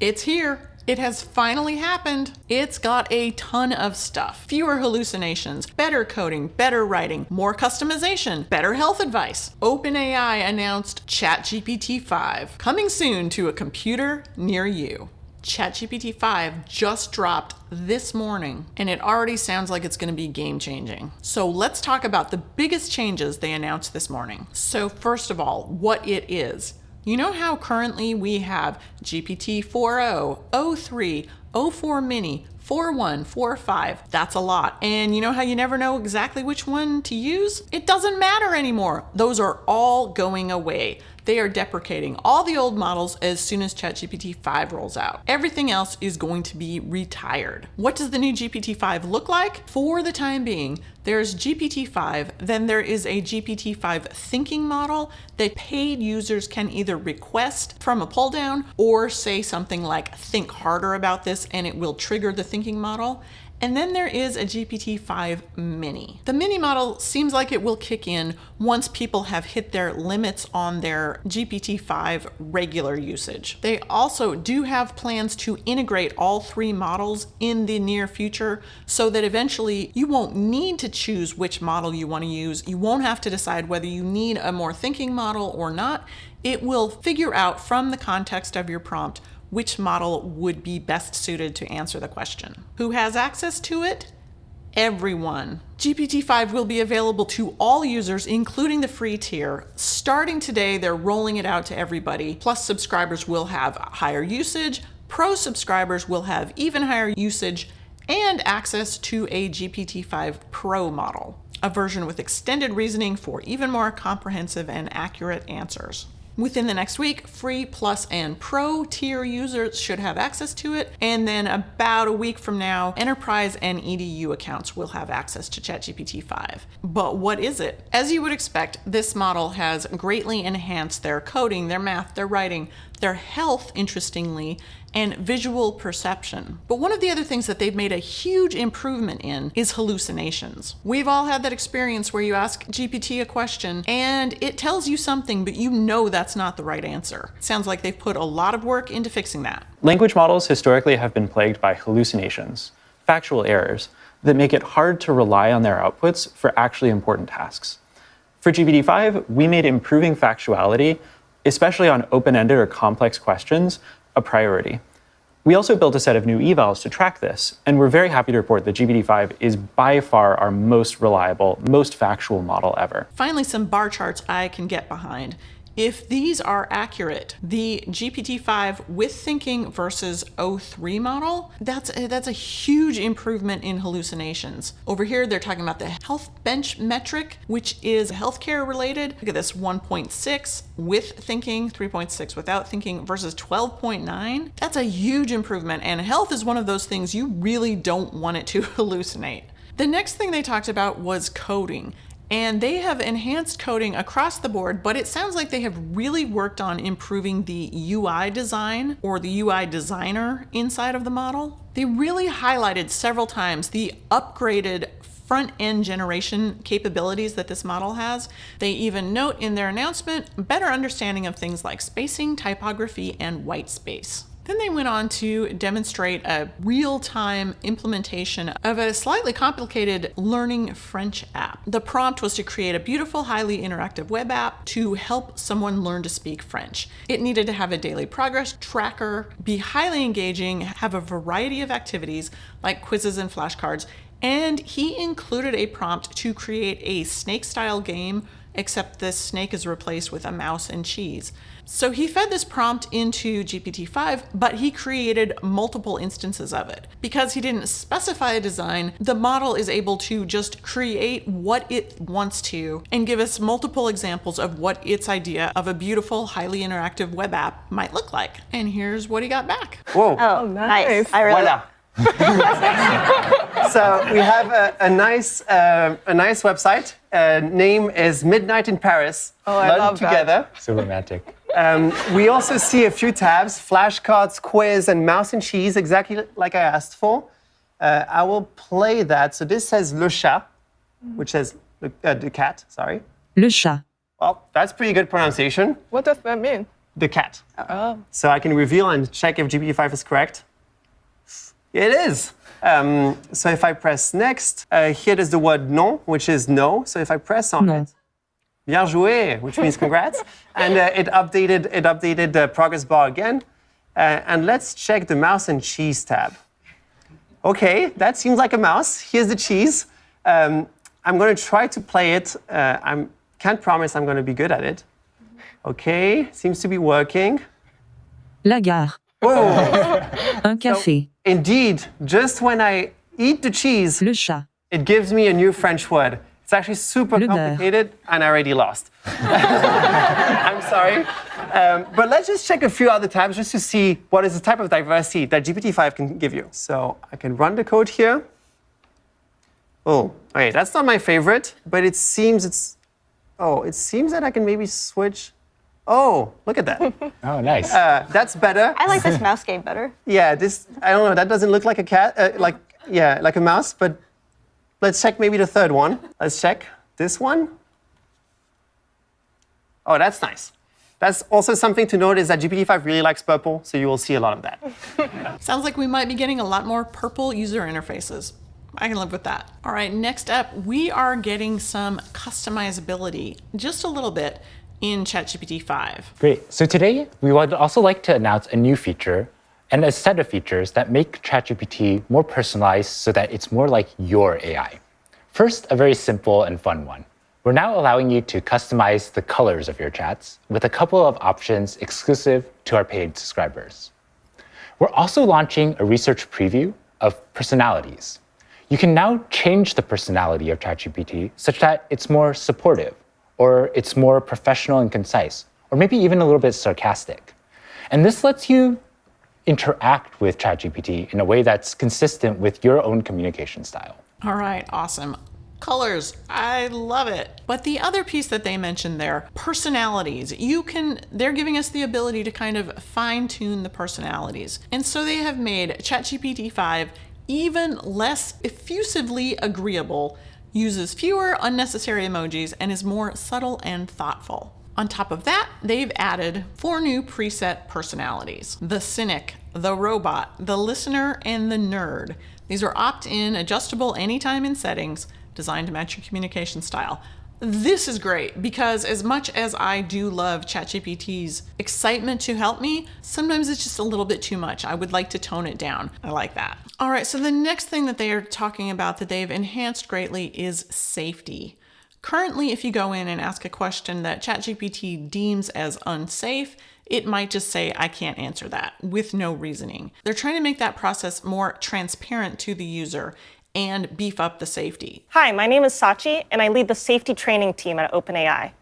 It's here. It has finally happened. It's got a ton of stuff. Fewer hallucinations, better coding, better writing, more customization, better health advice. OpenAI announced ChatGPT-5, coming soon to a computer near you. ChatGPT-5 just dropped this morning, and it already sounds like it's going to be game-changing. So let's talk about the biggest changes they announced this morning. So first of all, what it is. You know how currently we have GPT-4o, o3, o4 Mini, 4.1, 4.5. That's a lot. And you know how you never know exactly which one to use? It doesn't matter anymore. Those are all going away. They are deprecating all the old models as soon as ChatGPT-5 rolls out. Everything else is going to be retired. What does the new GPT-5 look like? For the time being, there's GPT-5, then there is a GPT-5 Thinking model that paid users can either request from a pull down or say something like, think harder about this, and it will trigger the thinking model. And then there is a GPT-5 Mini. The Mini model seems like it will kick in once people have hit their limits on their GPT-5 regular usage. They also do have plans to integrate all three models in the near future so that eventually you won't need to choose which model you want to use. You won't have to decide whether you need a more thinking model or not. It will figure out from the context of your prompt which model would be best suited to answer the question. Who has access to it? Everyone. GPT-5 will be available to all users, including the free tier. Starting today, they're rolling it out to everybody. Plus, subscribers will have higher usage. Pro subscribers will have even higher usage and access to a GPT-5 Pro model, a version with extended reasoning for even more comprehensive and accurate answers. Within the next week, free, plus, and pro tier users should have access to it. And then about a week from now, enterprise and EDU accounts will have access to ChatGPT-5. But what is it? As you would expect, this model has greatly enhanced their coding, their math, their writing, their health, interestingly, and visual perception. But one of the other things that they've made a huge improvement in is hallucinations. We've all had that experience where you ask GPT a question and it tells you something, but you know that's not the right answer. Sounds like they've put a lot of work into fixing that. Language models historically have been plagued by hallucinations, factual errors, that make it hard to rely on their outputs for actually important tasks. For GPT-5, we made improving factuality, especially on open-ended or complex questions, a priority. We also built a set of new evals to track this, and we're very happy to report that GPT-5 is by far our most reliable, most factual model ever. Finally, some bar charts I can get behind. If these are accurate, the GPT-5 with thinking versus o3 model, that's a huge improvement in hallucinations. Over here, they're talking about the health bench metric, which is healthcare related. Look at this, 1.6 with thinking, 3.6 without thinking versus 12.9. That's a huge improvement, and health is one of those things you really don't want it to hallucinate. The next thing they talked about was coding. And they have enhanced coding across the board, but it sounds like they have really worked on improving the UI design or the UI designer inside of the model. They really highlighted several times the upgraded front-end generation capabilities that this model has. They even note in their announcement better understanding of things like spacing, typography, and white space. Then they went on to demonstrate a real-time implementation of a slightly complicated learning French app. The prompt was to create a beautiful, highly interactive web app to help someone learn to speak French. It needed to have a daily progress tracker, be highly engaging, have a variety of activities like quizzes and flashcards, and he included a prompt to create a snake-style game, except this snake is replaced with a mouse and cheese. So he fed this prompt into GPT-5, but he created multiple instances of it. Because he didn't specify a design, the model is able to just create what it wants to and give us multiple examples of what its idea of a beautiful, highly interactive web app might look like. And here's what he got back. Whoa. Oh, nice. I really Voila. So we have a nice website. Name is Midnight in Paris. Oh, I love together. that. So romantic. We also see a few tabs: flashcards, quiz, and mouse and cheese, exactly like I asked for. I will play that. So this says Le Chat, which says the cat. Sorry. Le chat. Well, that's pretty good pronunciation. What does that mean? the cat. So I can reveal and check if GPT-5 is correct. It is. So if I press next, here is the word non, which is no. So if I press on it, bien joué, which means congrats. And it updated the progress bar again. And let's check the mouse and cheese tab. Okay, that seems like a mouse. Here's the cheese. I'm going to try to play it. I can't promise I'm going to be good at it. Okay, seems to be working. La gare. Oh, Un café. indeed, just when I eat the cheese, Le chat. it gives me a new French word. It's actually super Le beurre. complicated, and I already lost. I'm sorry. But let's just check a few other tabs just to see what is the type of diversity that GPT-5 can give you. So I can run the code here. Oh, okay, that's not my favorite, but it seems that I can maybe switch. Oh, look at that. Oh, nice. That's better. I like this mouse game better. Yeah, I don't know, that doesn't look like a cat, like a mouse, but let's check maybe the third one. Let's check this one. Oh, that's nice. That's also something to note is that GPT-5 really likes purple, so you will see a lot of that. Sounds like we might be getting a lot more purple user interfaces. I can live with that. All right, next up, we are getting some customizability, just a little bit, in ChatGPT-5. Great. So today, we would also like to announce a new feature and a set of features that make ChatGPT more personalized so that it's more like your AI. First, a very simple and fun one. We're now allowing you to customize the colors of your chats with a couple of options exclusive to our paid subscribers. We're also launching a research preview of personalities. You can now change the personality of ChatGPT such that it's more supportive, or it's more professional and concise, or maybe even a little bit sarcastic. And this lets you interact with ChatGPT in a way that's consistent with your own communication style. All right, awesome. Colors, I love it. But the other piece that they mentioned there, personalities, they're giving us the ability to kind of fine tune the personalities. And so they have made ChatGPT-5 even less effusively agreeable, uses fewer unnecessary emojis, and is more subtle and thoughtful. On top of that, they've added 4 new preset personalities: the cynic, the robot, the listener, and the nerd. These are opt-in, adjustable anytime in settings, designed to match your communication style. This is great because as much as I do love ChatGPT's excitement to help me, sometimes it's just a little bit too much. I would like to tone it down. I like that. All right, so the next thing that they are talking about that they've enhanced greatly is safety. Currently, if you go in and ask a question that ChatGPT deems as unsafe, it might just say, I can't answer that, with no reasoning. They're trying to make that process more transparent to the user and beef up the safety. Hi, my name is Sachi, and I lead the safety training team at OpenAI.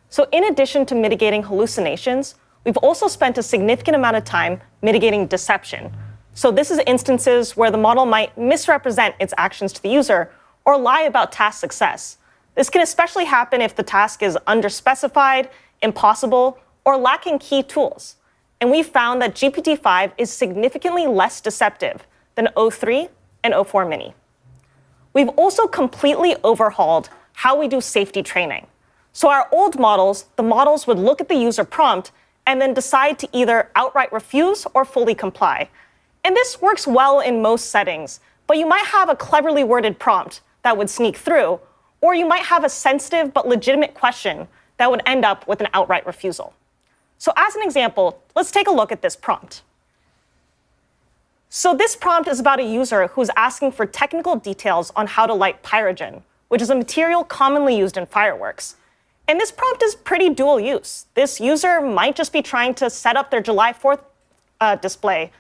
So in addition to mitigating hallucinations, we've also spent a significant amount of time mitigating deception. So this is instances where the model might misrepresent its actions to the user or lie about task success. This can especially happen if the task is underspecified, impossible, or lacking key tools. And we found that GPT-5 is significantly less deceptive than O3 and O4 Mini. We've also completely overhauled how we do safety training. So our old models, the models would look at the user prompt and then decide to either outright refuse or fully comply. And this works well in most settings, but you might have a cleverly worded prompt that would sneak through, or you might have a sensitive but legitimate question that would end up with an outright refusal. So as an example, let's take a look at this prompt. So this prompt is about a user who's asking for technical details on how to light pyrogen, which is a material commonly used in fireworks. And this prompt is pretty dual use. This user might just be trying to set up their July 4th display,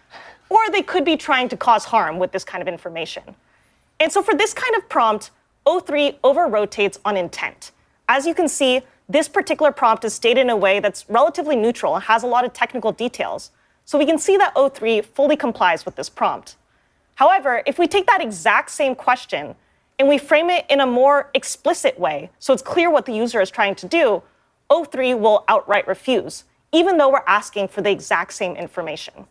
or they could be trying to cause harm with this kind of information. And so for this kind of prompt, O3 over-rotates on intent. As you can see, this particular prompt is stated in a way that's relatively neutral and has a lot of technical details. So we can see that O3 fully complies with this prompt. However, if we take that exact same question and we frame it in a more explicit way, so it's clear what the user is trying to do, O3 will outright refuse, even though we're asking for the exact same information.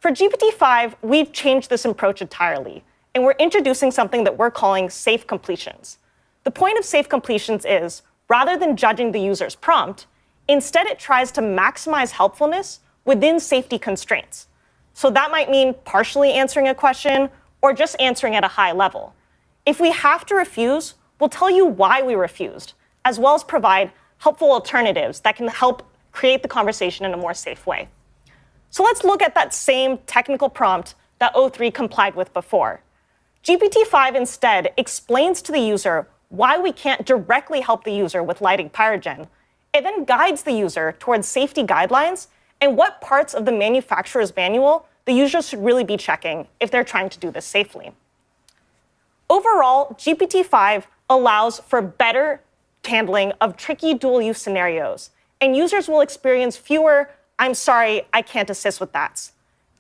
For GPT-5, we've changed this approach entirely, and we're introducing something that we're calling safe completions. The point of safe completions is, rather than judging the user's prompt, Instead, it tries to maximize helpfulness within safety constraints. So that might mean partially answering a question or just answering at a high level. If we have to refuse, we'll tell you why we refused, as well as provide helpful alternatives that can help create the conversation in a more safe way. So let's look at that same technical prompt that O3 complied with before. GPT-5 instead explains to the user why we can't directly help the user with lighting pyrogen. It then guides the user towards safety guidelines and what parts of the manufacturer's manual the user should really be checking if they're trying to do this safely. Overall, GPT-5 allows for better handling of tricky dual-use scenarios, and users will experience fewer "I'm sorry, I can't assist with that."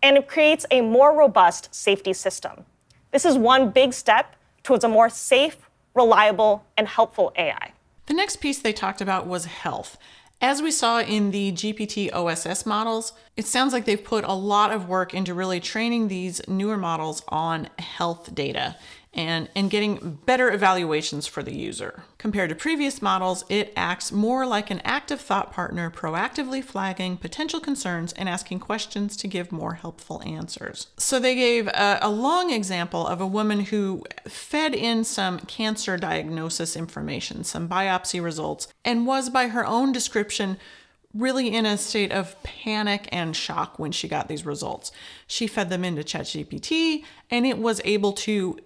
And it creates a more robust safety system. This is one big step towards a more safe, reliable, and helpful AI. The next piece they talked about was health. As we saw in the GPT OSS models, it sounds like they've put a lot of work into really training these newer models on health data and getting better evaluations for the user. Compared to previous models, it acts more like an active thought partner, proactively flagging potential concerns and asking questions to give more helpful answers. So they gave a long example of a woman who fed in some cancer diagnosis information, some biopsy results, and was, by her own description, really in a state of panic and shock when she got these results. She fed them into ChatGPT, and it was able to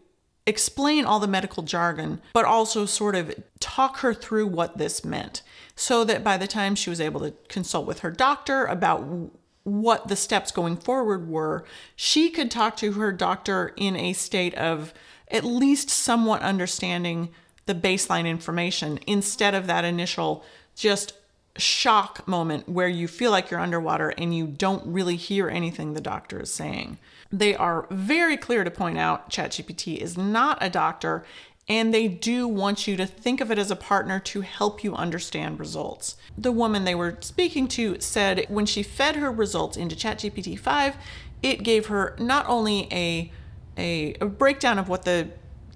explain all the medical jargon, but also sort of talk her through what this meant, so that by the time she was able to consult with her doctor about what the steps going forward were, she could talk to her doctor in a state of at least somewhat understanding the baseline information, instead of that initial just shock moment where you feel like you're underwater and you don't really hear anything the doctor is saying. They are very clear to point out ChatGPT is not a doctor, and they do want you to think of it as a partner to help you understand results. The woman they were speaking to said when she fed her results into ChatGPT-5, it gave her not only a breakdown of what the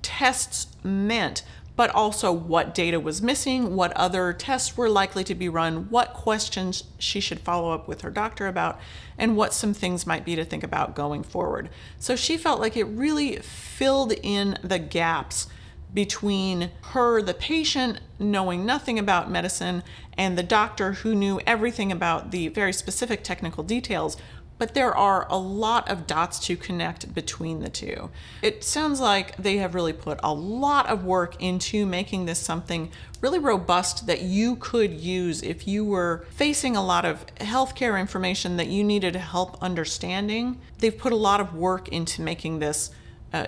tests meant, but also what data was missing, what other tests were likely to be run, what questions she should follow up with her doctor about, and what some things might be to think about going forward. So she felt like it really filled in the gaps between her, the patient, knowing nothing about medicine, and the doctor who knew everything about the very specific technical details. But there are a lot of dots to connect between the two. It sounds like they have really put a lot of work into making this something really robust that you could use if you were facing a lot of healthcare information that you needed help understanding. They've put a lot of work into making this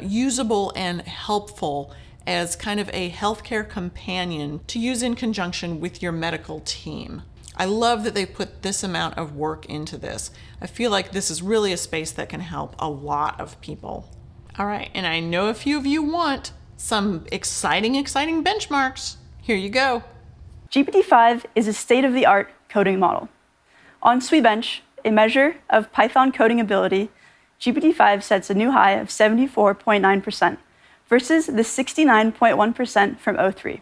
usable and helpful as kind of a healthcare companion to use in conjunction with your medical team. I love that they put this amount of work into this. I feel like this is really a space that can help a lot of people. All right, and I know a few of you want some exciting benchmarks. Here you go. GPT-5 is a state-of-the-art coding model. On SweBench, a measure of Python coding ability, GPT-5 sets a new high of 74.9% versus the 69.1% from O3.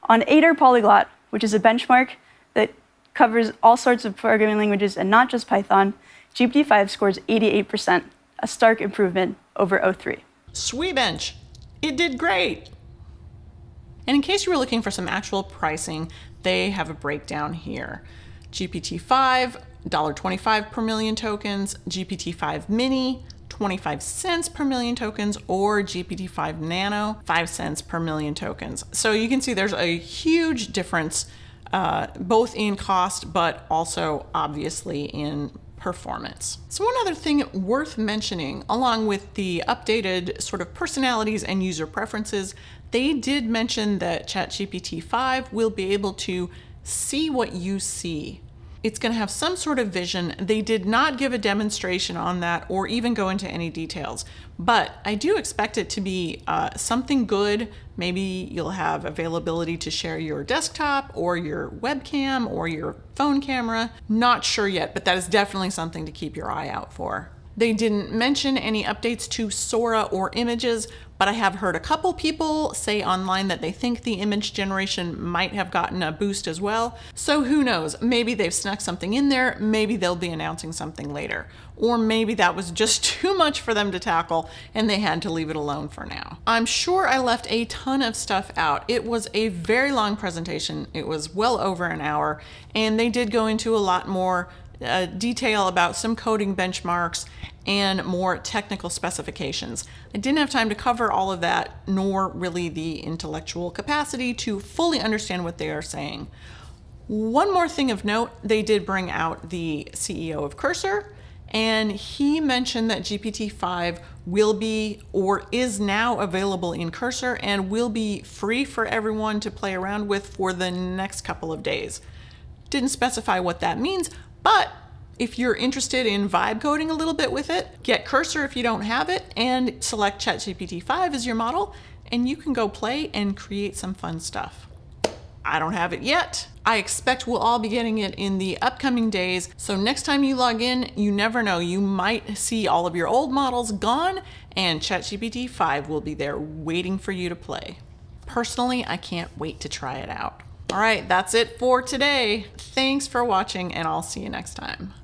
On Aider Polyglot, which is a benchmark that covers all sorts of programming languages and not just Python, GPT-5 scores 88%, a stark improvement over O3. SweBench, it did great. And in case you were looking for some actual pricing, they have a breakdown here. GPT-5, $1.25 per million tokens, GPT-5 Mini, 25 cents per million tokens, or GPT-5 Nano, 5 cents per million tokens. So you can see there's a huge difference both in cost, but also obviously in performance. So one other thing worth mentioning, along with the updated sort of personalities and user preferences, they did mention that ChatGPT-5 will be able to see what you see. It's going to have some sort of vision. They did not give a demonstration on that or even go into any details, but I do expect it to be something good. Maybe you'll have availability to share your desktop or your webcam or your phone camera. Not sure yet, but that is definitely something to keep your eye out for. They didn't mention any updates to Sora or images, but I have heard a couple people say online that they think the image generation might have gotten a boost as well. So who knows? Maybe they've snuck something in there. Maybe they'll be announcing something later. Or maybe that was just too much for them to tackle and they had to leave it alone for now. I'm sure I left a ton of stuff out. It was a very long presentation. It was well over an hour, and they did go into a lot more detail about some coding benchmarks and more technical specifications. I didn't have time to cover all of that, nor really the intellectual capacity to fully understand what they are saying. One more thing of note, they did bring out the CEO of Cursor, and he mentioned that GPT-5 will be or is now available in Cursor and will be free for everyone to play around with for the next couple of days. Didn't specify what that means, but if you're interested in vibe coding a little bit with it, get Cursor if you don't have it, and select ChatGPT-5 as your model, and you can go play and create some fun stuff. I don't have it yet. I expect we'll all be getting it in the upcoming days, so next time you log in, you never know, you might see all of your old models gone, and ChatGPT-5 will be there waiting for you to play. Personally, I can't wait to try it out. All right, that's it for today. Thanks for watching, and I'll see you next time.